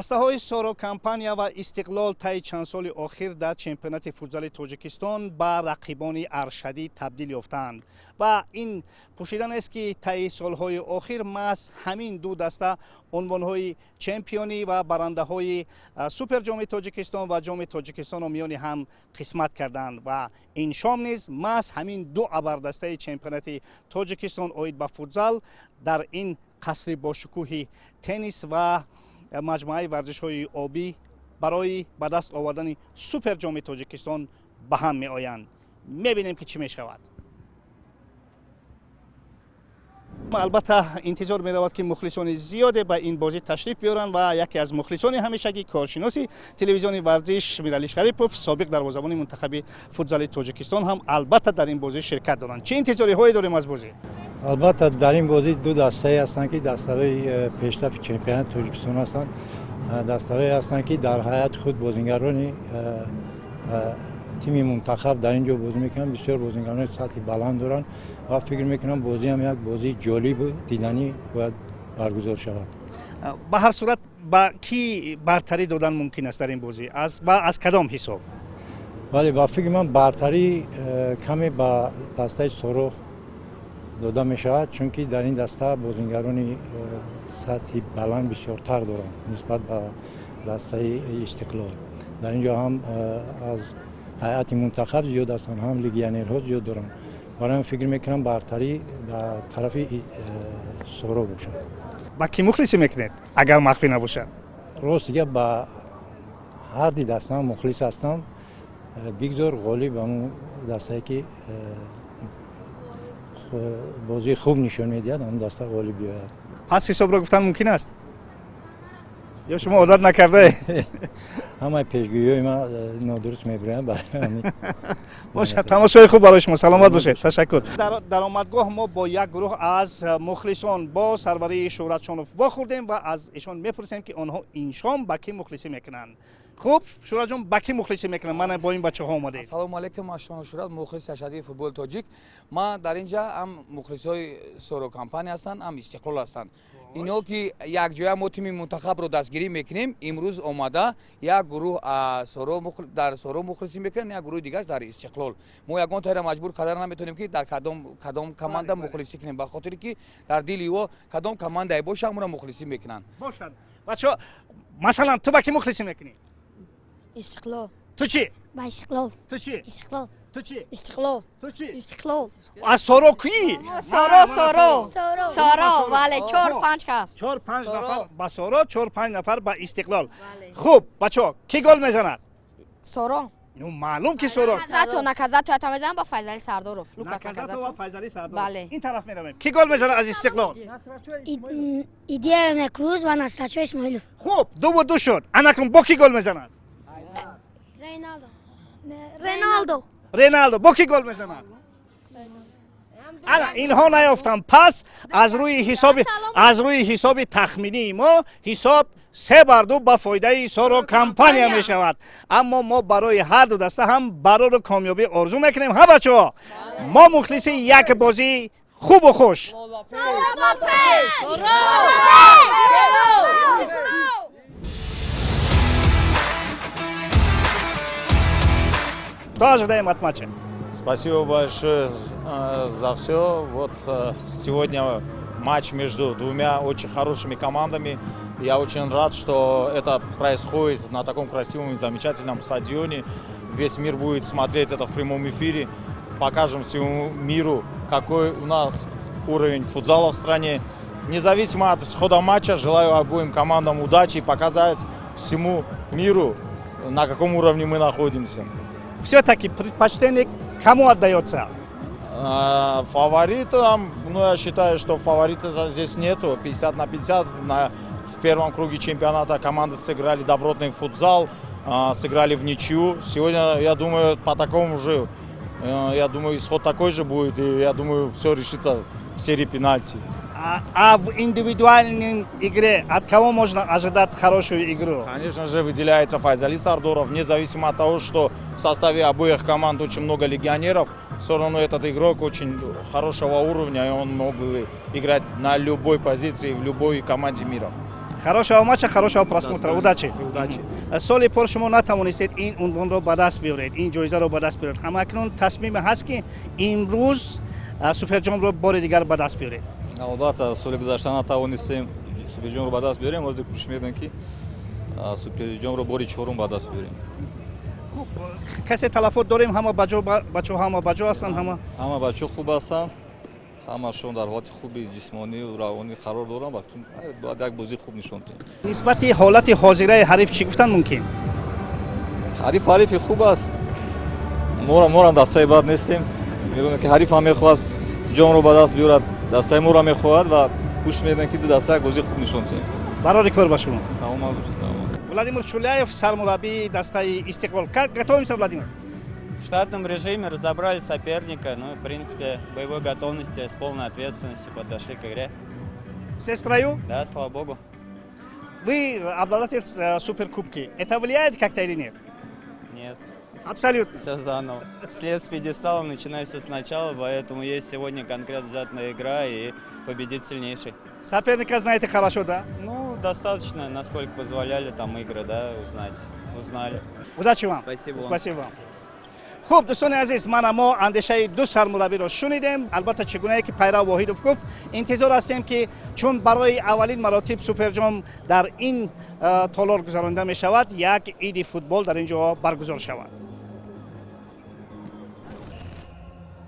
дастаҳои Соро компания ва Истиқлол таи чанд соли охир дар чемпионати футзали Тоҷикистон ба рақибони аршадӣ табдил ёфтаанд ва ин пӯшиданест ки таи солҳои охир маҳз ҳамин ду даста унвонҳои чемпионӣ ва барандаҳои суперҷоми Тоҷикистон ва ҷоми Тоҷикистонро миёни ҳам қисмат карданд ва ин шом низ маҳз ҳамин ду абардастаи чемпионати Тоҷикистон оид ба футзал дар ин қасри бошукӯҳи теннис ва маҷмӯаи варзишҳои обӣ барои ба даст овардани суперҷоми Тоҷикистон ба ҳам меоянд. Мебинем ки чӣ мешавад. албатта интизор меравад ки мухлисони зиёде ба ин бозӣ ташриф биёранд ва яке аз мухлисони ҳамешагӣ коршиноси телевизиони варзиш Миралӣ Шарипов, собиқ дарвозабони мунтахаби футзали Тоҷикистон ҳам албатта дар ин бозӣ ширкат доранд. Чӣ интизориҳое дорем аз бозӣ? البته در این بازی دو دسته هستند که دسته پیشرفت چمپیونات تاجیکستان هستند. دسته هستند که در حیات خود بازیگران تیم منتخب در اینجا بازی میکنن. بسیار بازیگران سطح بلند دارند و فکر میکنم بازی هم یک بازی جالب و دیدنی باید برگزار شود. به هر صورت با کی برتری دادن ممکن است در این بازی؟ از کدام حساب؟ ولی با فکر من برتری کمی با دسته سورو داده می شود، چون که در این دسته بازیگران سطح بلند بسیارتر دارند نسبت به دسته استقلال. در اینجا هم از هیئت منتخب زیاد هستند، هم لیگیونرها زیاد دارند. برای من فکر میکنم برتری در طرف سورو باشد. با کی مخلصی میکنید اگر مخفی نباشد؟ راست دیگه با هر دی دسته هم مخلص هستم. بگذار غالب همون دسته که بازی خوب نشون میدهد هم دسته غالب بیاید. پس حساب را گفتن ممکن است؟ یا شما عادت نکرده؟ همه پیشگویی ما نادرست میبرند برای همین. باشه، تماشای خوب برای شما. سلامت باشید. تشکر. در درآمدگاه ما با یک گروه از مخلصان با سروری شهرت شانوف واخوردیم و از ایشان میپرسیم که آنها این شام با کی مخلصی میکنند. خوب شورا جون با کی مخلصی میکنن؟ من با این بچه ها اومدید. سلام علیکم، من شورا مخلص اشدی فوتبال تاجیک. ما در اینجا هم مخلصای سورو کمپانی هستند، هم استقلال هستند. اینا که یک جای ما تیم منتخب رو دستگیری میکنیم، امروز اومده یک گروه در سورو مخلصی میکنن، یک گروه دیگه در استقلال. ما یگان تایر مجبور کردن نمیتونیم که در کدام کماند مخلصی کنیم، به خاطر که در دل او کدام کماند باشه همون مخلصی میکنن. باشد. بچه‌ها مثلا تو با کی مخلصی میکنی؟ استقلال. تو چی؟ با استقلال. تو چی؟ استقلال. تو چی؟ استقلال. تو چی؟ استقلال. از سورو کی؟ سورو ولی 4-5 کس. 4-5 نفر با سورو، 4-5 نفر با استقلال. خوب بچه‌ها کی گل میزند؟ سورو. نو معلوم که سورو. نکازاتو تا میزنن با فیضلی سردارов. نکازاتو و فیضلی سردارov. بله. این طرف میرویم. کی گل میزنه از استقلال؟ ایدیا مکروز و نصرچو اسماعیلوف. خوب 2-2 شد. انکرون با کی گل میزند؟ رینالدو با کی گل میزند؟ اینها نیافتن. پس از روی حساب تخمینی ما حساب 3-2 با فایده سورو کمپانیا می شود. اما ما برای هر دو دسته هم برای کامیابی آرزو میکنیم. ها بچه‌ها ما مخلص یک بازی خوب و خوش. Кто ожидаем от матча? Спасибо большое за все. Вот сегодня матч между двумя очень хорошими командами. Я очень рад, что это происходит на таком красивом и замечательном стадионе. Весь мир будет смотреть это в прямом эфире. Покажем всему миру, какой у нас уровень футзала в стране. Независимо от исхода матча, желаю обоим командам удачи и показать всему миру, на каком уровне мы находимся. Все-таки предпочтение кому отдается? Фаворитам, я считаю, что фаворита здесь нету. 50-50. В первом круге чемпионата команды сыграли добротный футзал, сыграли в ничью. Сегодня, я думаю, по такому же, исход такой же будет. И я думаю, все решится в серии пенальти. А в индивидуальной игре от кого можно ожидать хорошую игру? Конечно же, выделяется Файзали Сардоров. Независимо от того, что в составе обоих команд очень много легионеров, все равно этот игрок очень хорошего уровня, и он мог бы играть на любой позиции в любой команде мира. Хорошего матча, хорошего просмотра. Удачи. Удачи. соли пор шумо натавонистед ин унвонро ба даст биёред, ин ҷоизаро ба даст биёред. Ҳамакнун тасмим ҳаст ки имрӯз суперҷомро бори дигар ба даст биёред. Албатта, соли гузашта натавонистем суперҷомро ба даст биёрем, ҳозир кӯшиш мекунем ки суперҷомро бори чорум ба даст биёрем. Хуб, касе талафот дорем? Ҳама бачаҳо ҳама баҷо ҳастанд? Ҳама бачаҳо хуб ҳастанд, ҳамашон дар ҳолати хуби ҷисмонию равонӣ қарор доранд ва бояд як бозии хуб нишон диҳем. нисбати ҳолати ҳозираи ҳариф чӣ гуфтан мумкин? ҳарифи хуб аст. Морам дастаи бад нестем. Мегӯем ки ҳариф ҳам мехоҳад ҷомро ба даст биёрад, дастаи моро мехоҳад ва кӯшиш мекунем ки ду даста як бозии хуб нишон диҳем. барори кор ба шумо. Саломат бошед. Владимир Чуляев, сармураббии дастаи «Истиқлол». Как готовимся, Владимир? В штатном режиме разобрали соперника, ну и, в принципе, боевой готовности с полной ответственностью подошли к игре. Все в строю? Да, слава богу. Вы обладатель суперкубки. Это влияет как-то или нет? Нет, Абсолютно. все заново. След с пьедесталом начинаю все сначала, поэтому есть сегодня конкретно взятая игра и победит сильнейший. Соперника знаете хорошо, да? Ну, достаточно, насколько позволяли там игры, да, узнали. Удачи вам. Спасибо вам. Спасибо вам. خب دوستان عزیز من ما اندیشه دو سرمربی را شنیدیم. البته چگونه که پیرو واحدوف گفت انتظار هستیم که چون برای اولین مراتب سوپرجام در این تالار گذرانده می شود یک عید فوتبال در اینجا برگزار شود.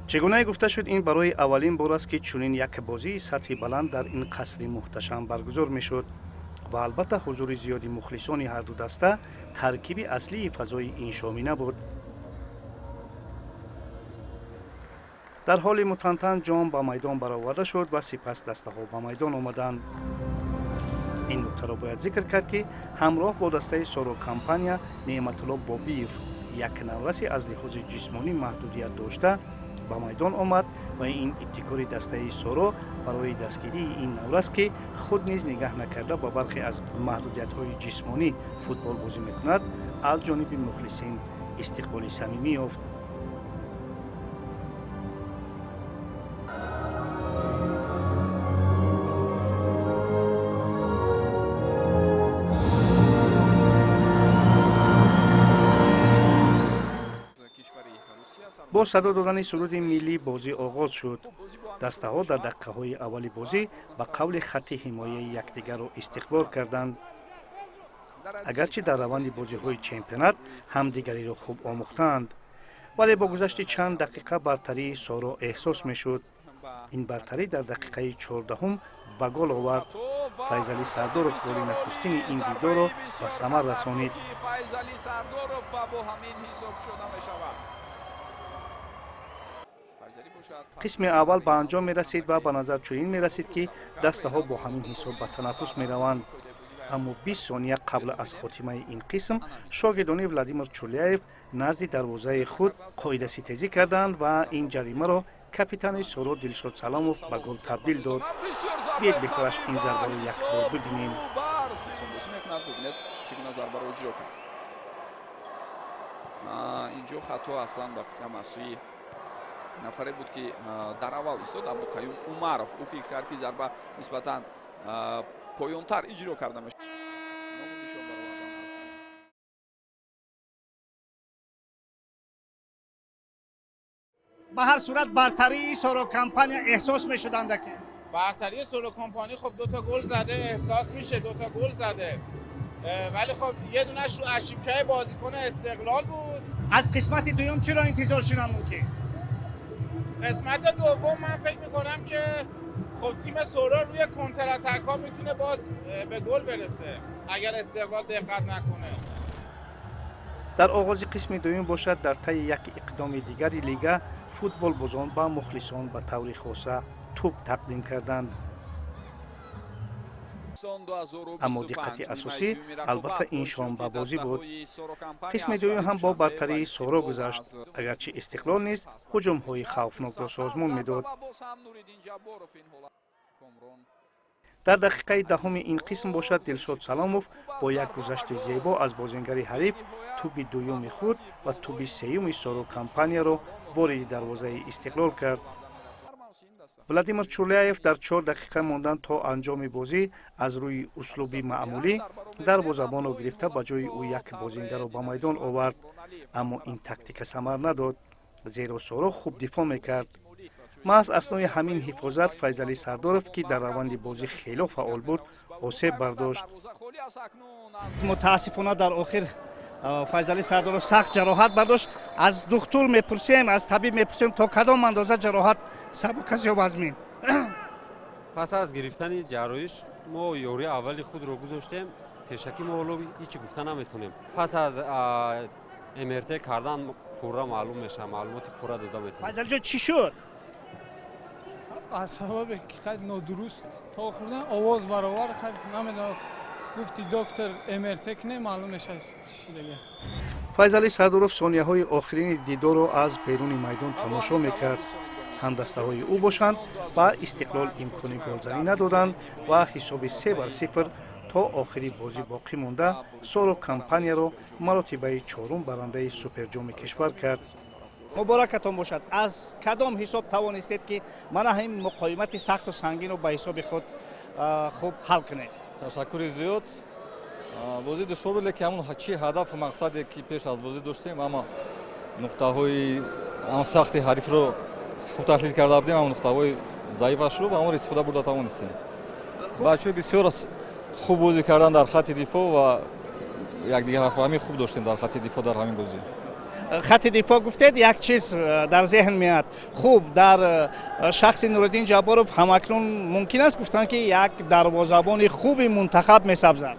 چگونه گفته شد این برای اولین بار است که چنین یک بازی سطح بلند در این قصر محتشم برگزار می شد و البته حضور زیادی مخلصان هر دو دسته ترکیب اصلی فضای این شامینه بود. در حال متنتن جام به میدان برآورده شد و سپس دسته ها به میدان آمدند. این نکته را باید ذکر کرد که همراه با دسته سورو کمپانیا نعمت الله بابیف یک نورسی از لحاظ جسمانی محدودیت داشته به میدان آمد و این ابتکار دسته سورو برای دستگیری این نورس که خود نیز نگاه نکرده با برخی از محدودیت های جسمانی فوتبال بازی میکند از جانب مخلصین استقبال صمیمی یافت. با صدا دادن سرود ملی بازی آغاز شد. دسته ها در دقیقه های اولی بازی با قول خط حمایه یکدیگر را استقبال کردند. اگرچه در روند بازی های چمپیونات همدیگری را خوب آموختند ولی با گذشت چند دقیقه برتری سارا احساس می شد. این برتری در دقیقه 14 به گل آورد. فیضعلی سردارов گل نخستین این دیدار را به ثمر رسانید. قسم اول به انجام می رسید و به نظر چنین می رسید که دسته ها با همین حساب به تنفس می روند. اما 20 ثانیه قبل از خاتمه این قسم شاگردان ولادیمیر چولیایف نزد دروازه خود قاعده ستیزی کردند و این جریمه را کاپیتان سورو دلشاد سلاموف به گل تبدیل داد. بیایید بهترش این ضربه را یک بار ببینیم. اینجا خطا اصلا به فکر مسئولی нафаре буд ки дар аввал истод абдуқаюм умаров ӯ фикр кард ки зарба нисбатан поёнтар иҷро карда мешавад. به هر صورت برتری سورو کمپانیا احساس می‌شدند که برتری سورو کمپانی خب دو تا گل زده احساس میشه، دو تا گل زده، ولی خب یه دونش رو اشیبکه بازیکن استقلال بود. از قسمت دوم چرا انتظار شدن ممکن؟ قسمت دوم من فکر میکنم که خب تیم سورا روی کنتر اتک ها میتونه باز به گل برسه اگر استقلال دقت نکنه. در آغاز قسم دوم باشد در طی یک اقدام دیگری لیگ فوتبال بازان با مخلصان به طور خاصه توپ تقدیم کردند. اما دقت اساسی البته این شام به بازی بود. قسم دوم هم با برتری سورا گذشت اگرچه استقلال نیز هجوم های خوفناک را سازمان میداد. در دقیقه دهم این قسم باشد دلشاد سلاموف با یک گذشت زیبا از بازیگر حریف توپ دوم خود و توپ سوم سورو کمپانیا را وارد دروازه استقلال کرد. владимир чурляев дар 4 дақиқа мондан то анҷоми бозӣ аз рӯи услуби маъмулӣ дарвозабонро гирифта ба ҷои ӯ як бозингаро ба майдон овард, аммо ин тактика самар надод, зеро Соро хуб дифоъ мекард. маҳз аснои ҳамин ҳифозат Файзалӣ Сардоров, ки дар раванди бозӣ хело фаъол буд, осеб бардошт. мутаассифона дар охир Файзалӣ Сардоров сахт ҷароҳат бардошт. аз духтур мепурсем, аз табиб мепурсем, то кадом андоза ҷароҳат сабук аст ё вазмин? пас аз гирифтани ҷарроҳиш мо ёрии аввали худро гузоштем. пешакӣ мо ҳоло ҳичи гуфта наметонем. пас аз МРТ кардан пурра маълум мешавад, маълумоти пурра дода метавонем. Файзалҷон чӣ шуд? аз сабабе ки қайд нодуруст то охирдан овоз баровар қайд намедонам, гуфти доктор МРТ кунем, маълум мешавад чӣ дага. Файзалӣ Сардоров сонияҳои охирини дидорро аз беруни майдон тамошо мекард. ҳамдастаҳои ӯ бошанд ва Истиқлол имкони голзанӣ надоданд ва ҳисоби 3-0 то охири бозӣ боқӣ монда Соро компанияро маротибаи 4-ум барандаи суперҷоми кишвар кард. муборакатон бошад. аз кадом ҳисоб тавонистед ки мана ҳин муқоимати сахту сангинро ба ҳисоби худ хуб ҳал кунед? ташаккури зиёд. бозӣ душвор буд, лекин ҳамон чӣ ҳадафу мақсаде ки пеш аз бозӣ доштем, аммо нуқтаҳои ҳамон сахти ҳарифро хуб таҳлил карда будем, ҳамон нуқтаҳои заифашро ба онро истифода бурда тавонистем. бачаҳо бисёр хуб бозӣ кардан дар хатти дифоъ ва якдигарфаҳмӣ хуб доштем дар хатти дифоъ дар ҳамин бозӣ. хатти дифоъ гуфтед, як чиз дар зеҳн меояд. хуб, дар шахси Нуриддин Ҷабборов ҳамакнун мумкин аст гуфтанд ки як дарвозабони хуби мунтахаб месабзад.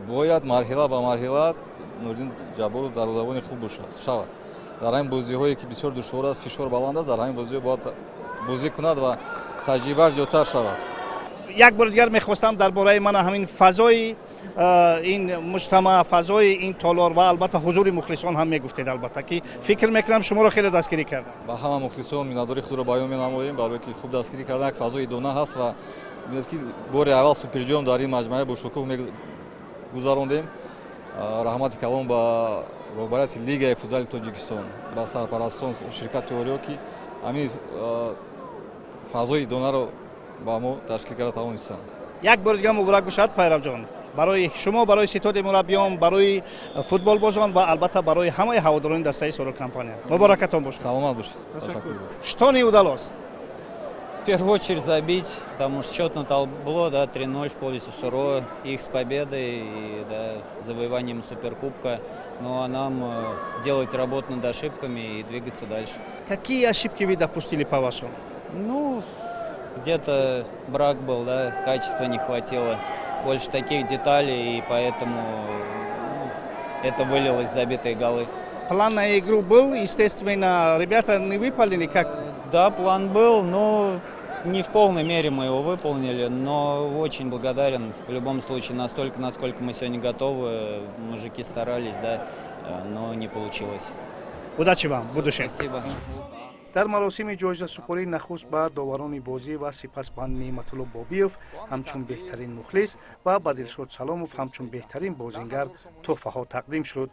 бояд марҳила ба марҳила Нуриддин Ҷабборов дарвозабони хуб шавад. дар ҳамин бозиҳое ки бисёр душвор аст, фишор баланд аст, дар ҳамин бозиҳо бояд бозӣ кунад ва таҷрибааш зиёдтар шавад. як бор дигар мехостам дар бораи мана ҳамин фазои ин муҷтама, фазои ин толор ва албатта ҳузури мухлисон ҳам мегуфтед, албатта ки фикр мекунам шуморо хеле дастгирӣ кардам. ба ҳама мухлисон миннатдории худро баён менамоем, барое ки хуб дастгирӣ кардан, як фазои дона ҳаст ва меояд ки бори аввал суперҷом дар ин маҷмӯа бо шукӯҳ гузарондем. раҳмати калон ба роҳбарияти Лигаи футзали Тоҷикистон, ба сарпарастон ширкати Ориё ки ҳамин фазои донаро ба мо ташкил карда тавонистанд. як бори дигар муборак бошад Пайравҷон, барои шумо, барои ситоди мураббиён, барои футболбозон ва албатта барои ҳамаи ҳаводорони дастаи Соро компания. муборакатон бошад. Саломат бошед. Что не удалось? В первую очередь забить, потому что счет на табло, да, 3-0 в пользу Суро, их с победой и да, завоеванием Суперкубка. Ну а нам делать работу над ошибками и двигаться дальше. Какие ошибки вы допустили, по вашему? Ну, где-то брак был, да, качества не хватило, больше таких деталей, и поэтому это вылилось в забитые голы. План на игру был, естественно, ребята не выполнили как? Да, план был, но не в полной мере мы его выполнили, но очень благодарен в любом случае настолько, насколько мы сегодня готовы. Мужики старались, да, но не получилось. Удачи вам в будущем. Спасибо. дар маросими ҷоизасупорӣ нахуст ба доварони бозӣ ва сипас ба Неъматулло Бобиев ҳамчун беҳтарин мухлис ва ба Дилшод Саломов ҳамчун беҳтарин бозингар тӯҳфаҳо тақдим шуд.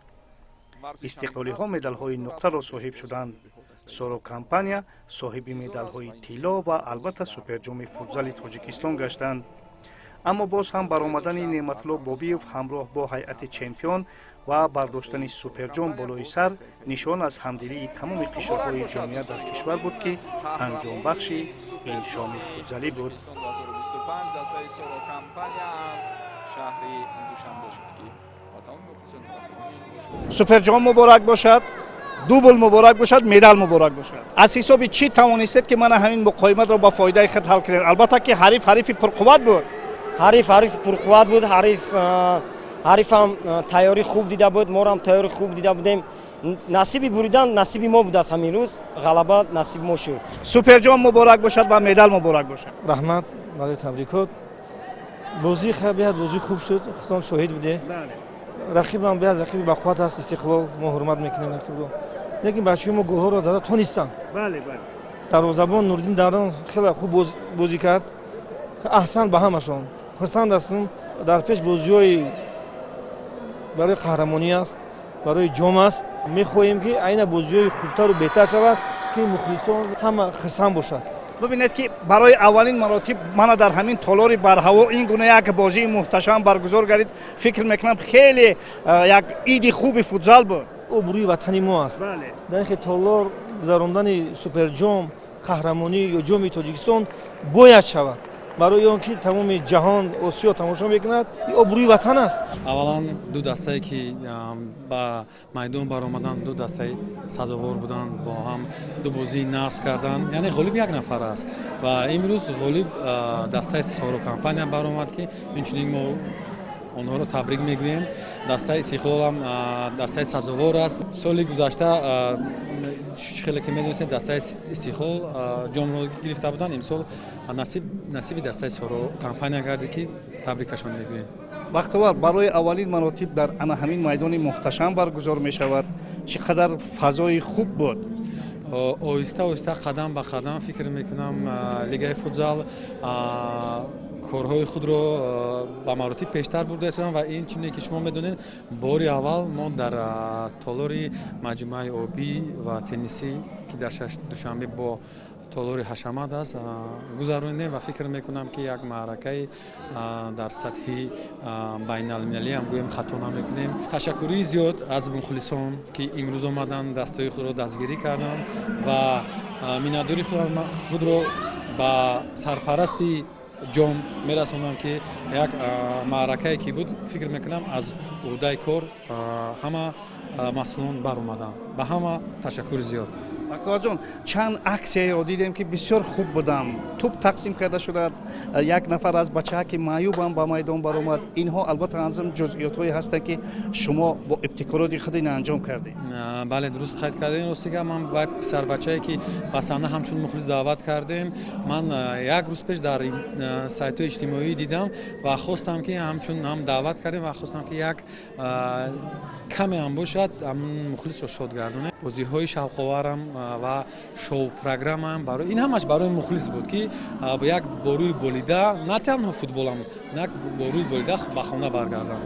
истиқлолиҳо медалҳои нуқтаро соҳиб шуданд. Соро компания соҳиби медалҳои тилло ва албатта суперҷоми футзали Тоҷикистон гаштанд. аммо боз ҳам баромадани Неъматулло Бобиев ҳамроҳ бо ҳайати чемпион ва бардоштани суперҷом болои сар нишон аз ҳамдилии тамоми қишрҳои ҷомеа дар кишвар буд ки анҷомбахши ин шоми футзалӣ буд. дастаи Соро компания аз шаҳри Душанбе шуд ки ба тамоми мухлисони тарафдорони суперҷом муборак бошад, дубл муборак бошад, медал муборак бошад. аз ҳисоби чӣ тавонистед ки мана ҳамин муқоиматро ба фоидаи худ ҳал кунед? албатта ки ҳарифи пурқувват буд. ҳариф пурқувват буд, ҳарифам тайёрӣ хуб дида буд, морам тайёрӣ хуб дида будем. насиби буридан насиби мо буд аст ҳамин рӯз, ғалаба насиби мо шуд. суперҷом муборак бошад ва медал муборак бошад. раҳмат барои табрикот. бозӣ беҳад бозӣ хуб шуд, худтон шоҳид буде. рақибам беҳад рақиби бақувват аст, Истиқлол, мо ҳурмат мекунем рақибро. лекин бачаҳои мо голҳоро зада тонистанд. дарвозабон Нуриддин Даврон хеле хуб бозӣ кард, аҳсан ба ҳамашон. хурсанд ҳастам. дар пеш бозиҳои барои қаҳрамонӣ аст, барои ҷом аст. мехоҳем ки айна бозиҳои хубтару беҳтар шавад ки мухлисон ҳама хурсанд бошад. бубинед ки барои аввалин маротиб мана дар ҳамин толори барҳаво ин гуна як бозии муҳташам баргузор гардид фикр мекунам хеле як иди хуби футзал буд. обрӯи ватани мо аст. дар ин толор гузарондани суперҷом қаҳрамонӣ ё ҷоми тоҷикистон бояд шавад. барои он ки тамоми ҷаҳон осиё тамошо мекунад ин обрӯи ватан аст. аввалан ду дастае ки ба майдон баромадан ду дастаи сазовор буданд бо ҳам ду бозии нақс кардан яъне ғолиб як нафар аст ва имрӯз ғолиб дастаи соро компания баромад ки инчунин мо онҳоро табрик мегӯем. дастаи Истиқлолам дастаи сазовор аст. соли гузашта хеле ки медонистем дастаи Истиқлол ҷомро гирифта буданд. имсол насиби дастаи соро компания гардид ки табрикашон мегӯем. вақтовар барои аввалин маротиб дар ана ҳамин майдони муҳташам баргузор мешавад. чӣ қадар фазои хуб буд. оҳиста оҳиста қадам ба қадам фикр мекунам лигаи футзал корҳои худро ба маротиб пештар бурда истодам ва ин чине ки шумо медонед бори аввал мо дар толори маҷмӯаи обӣ ва теннисӣ ки дар душанбе бо толори ҳашамат аст гузарондем ва фикр мекунам ки як маъракаи дар сатҳи байналмилалӣ ам гӯем хато намекунем. ташаккури зиёд аз мухлисон ки имрӯз омадан дастаи худро дастгирӣ карданд ва миннатдори худро ба сарпарасти ҷом мерасонам ки як маъракае ки буд фикр мекунам аз уҳдаи кор ҳама масъулон баромаданд. ба ҳама ташаккури зиёд. вақтоварҷон чанд аксияеро дидем ки бисёр хуб будам. туп тақсим карда шудад. як нафар аз бачаҳа ки маъюбам ба майдон баромад. инҳо албатта анзам ҷузъиётҳое ҳастанд ки шумо бо ибтикороти худ ин анҷом кардед. бале дуруст қайд кардем. ростига ман вай писарбачае ки ба саҳна ҳамчун мухлис даъват кардем. ман як рӯз пеш дар сайтҳои иҷтимоӣ дидам ва хостам ки ҳамчун ҳам даъват кардем ва хостам ки як каме ҳам бошад ҳамн мухлисро шод гардонем. бозиҳои шавқоварам ва шоу программаам барои ин ҳамаш барои мухлис буд ки як бо рӯи болида на танҳо футболам як бо рӯи болида ба хона баргардам.